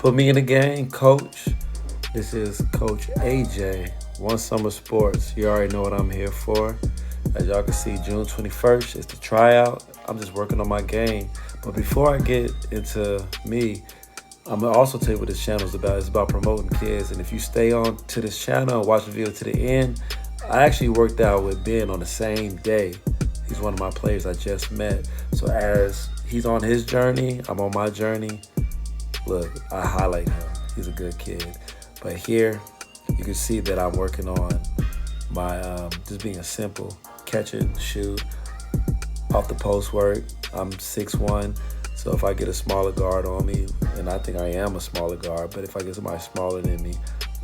Put me in the game, coach. This is Coach AJ, One Summer Sports. You already know what I'm here for. As y'all can see, June 21st is the tryout. I'm just working on my game. But before I get into me, I'm gonna also tell you what this channel is about. It's about promoting kids. And if you stay on to this channel and watch the video to the end, I actually worked out with Ben on the same day. He's one of my players I just met. So as he's on his journey, I'm on my journey. Look, I highlight him. He's a good kid. But here, you can see that I'm working on my just being a simple catch and shoot off the post work. I'm 6'1", so if I get a smaller guard on me, and I think I am a smaller guard, but if I get somebody smaller than me,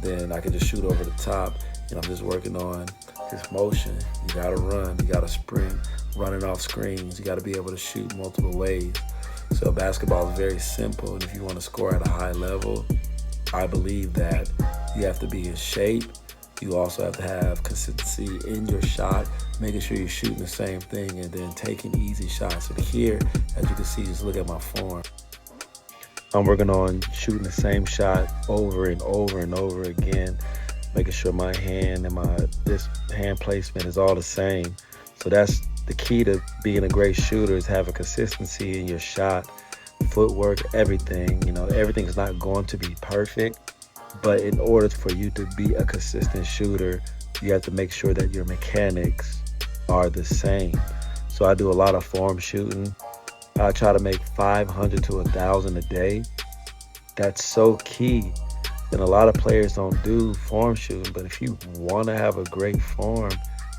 then I can just shoot over the top. And I'm just working on his motion. You gotta run, you gotta sprint, running off screens. You gotta be able to shoot multiple ways. So basketball is very simple, and if you want to score at a high level, I believe that you have to be in shape. You also have to have consistency in your shot, making sure you're shooting the same thing and then taking easy shots. And here, as you can see, just look at my form. I'm working on shooting the same shot over and over and over again, making sure my hand and this hand placement is all the same. So that's the key to being a great shooter, is having consistency in your shot, footwork, everything. You know, everything is not going to be perfect, but in order for you to be a consistent shooter, you have to make sure that your mechanics are the same. So I do a lot of form shooting. I try to make 500 to 1,000 a day. That's so key. And a lot of players don't do form shooting, but if you want to have a great form,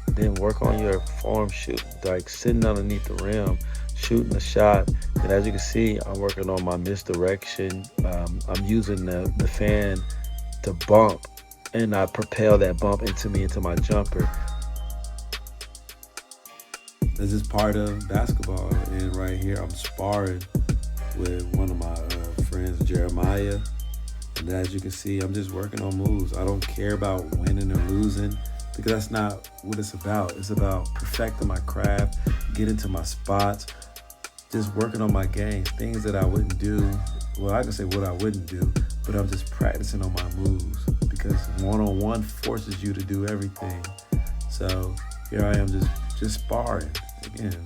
then work on your form shooting, like sitting underneath the rim, shooting the shot. And as you can see, I'm working on my misdirection. I'm using the fan to bump, and I propel that bump into my jumper. This is part of basketball, and right here I'm sparring with one of my friends, Jeremiah. And as you can see, I'm just working on moves. I don't care about winning or losing, because that's not what it's about. It's about perfecting my craft, getting to my spots, just working on my game, things that I wouldn't do. Well, I can say what I wouldn't do, but I'm just practicing on my moves, because one-on-one forces you to do everything. So here I am just sparring. Again,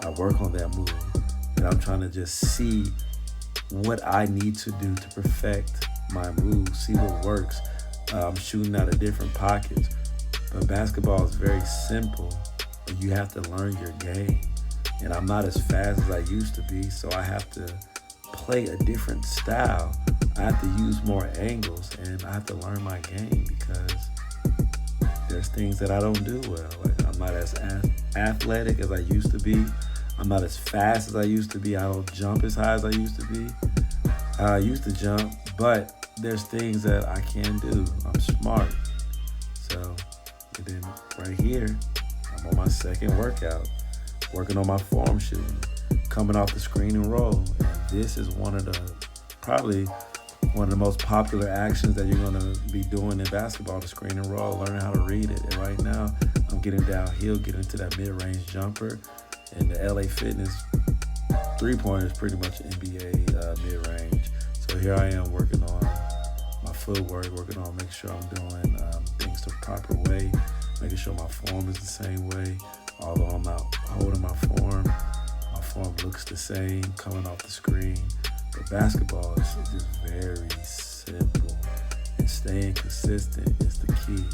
I work on that move, and I'm trying to just see what I need to do to perfect my move, see what works. I'm shooting out of different pockets. But basketball is very simple, but you have to learn your game. And I'm not as fast as I used to be, so I have to play a different style. I have to use more angles, and I have to learn my game, because there's things that I don't do well. Like, I'm not as athletic as I used to be. I'm not as fast as I used to be. I don't jump as high as I used to be. I used to jump, but there's things that I can do. I'm smart. So, and then right here, I'm on my second workout, working on my form shooting, coming off the screen and roll. And this is probably one of the most popular actions that you're gonna be doing in basketball, the screen and roll, learning how to read it. And right now, I'm getting downhill, getting into that mid-range jumper. And the LA Fitness three-pointer is pretty much NBA mid-range. So here I am working on my footwork, working on making sure I'm doing things the proper way, making sure my form is the same way. Although I'm not holding my form looks the same coming off the screen. But basketball is just very simple, and staying consistent is the key.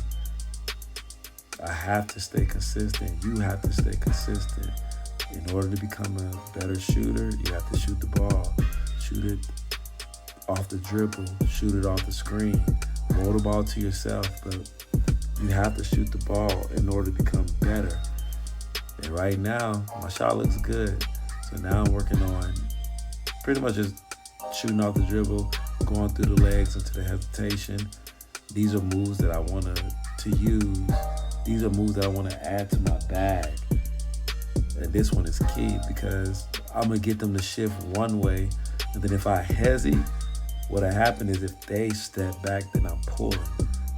I have to stay consistent. You have to stay consistent. In order to become a better shooter, you have to shoot the ball. Shoot it off the dribble, shoot it off the screen, roll the ball to yourself, but you have to shoot the ball in order to become better. And right now, my shot looks good. So now I'm working on pretty much just shooting off the dribble, going through the legs into the hesitation. These are moves that I want to use. These are moves that I want to add to my bag. And this one is key, because I'm going to get them to shift one way. And then if I hesitate, what'll happen is if they step back, then I'm pulling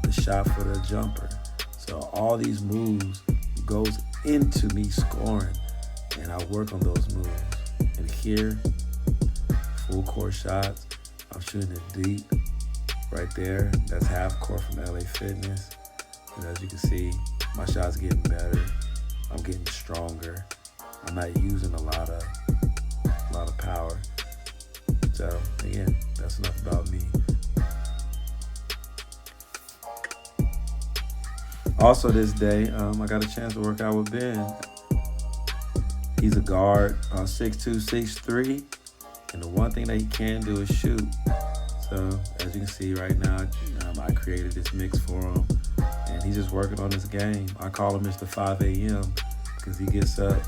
the shot for the jumper. So all these moves goes into me scoring, and I work on those moves. And here, full court shots, I'm shooting it deep right there. That's half court from LA Fitness. And as you can see, my shot's getting better. I'm getting stronger. I'm not using a lot of power. So again, that's enough about me. Also this day, I got a chance to work out with Ben. He's a guard, 6'2", 6'3", and the one thing that he can do is shoot. So as you can see right now, I created this mix for him, and he's just working on his game. I call him Mr. 5 a.m. because he gets up.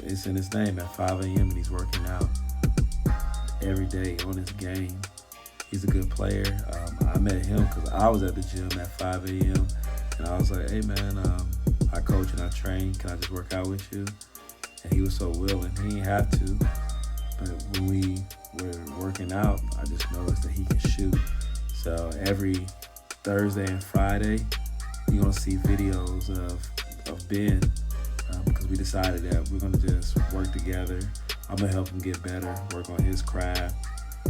It's in his name at 5 a.m. and he's working out every day on his game. He's a good player. I met him because I was at the gym at 5 a.m. and I was like, hey man, I coach and I train. Can I just work out with you? And he was so willing. He didn't have to. But when we were working out, I just noticed that he can shoot. So every Thursday and Friday, you're going to see videos of Ben because we decided that we're going to just work together. I'm going to help him get better, work on his craft.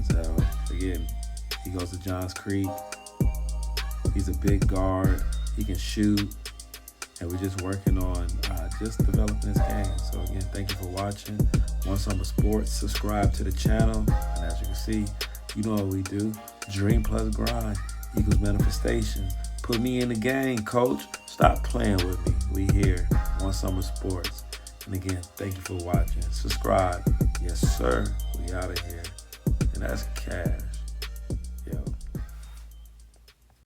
So again, he goes to Johns Creek. He's a big guard. He can shoot. And we're just working on just developing his game. So again, thank you for watching. One Summer Sports, subscribe to the channel. And as you can see, you know what we do. Dream plus grind equals manifestation. Put me in the game, coach. Stop playing with me. We here, One Summer Sports. And again, thank you for watching. Subscribe. Yes, sir. We out of here. And that's cash.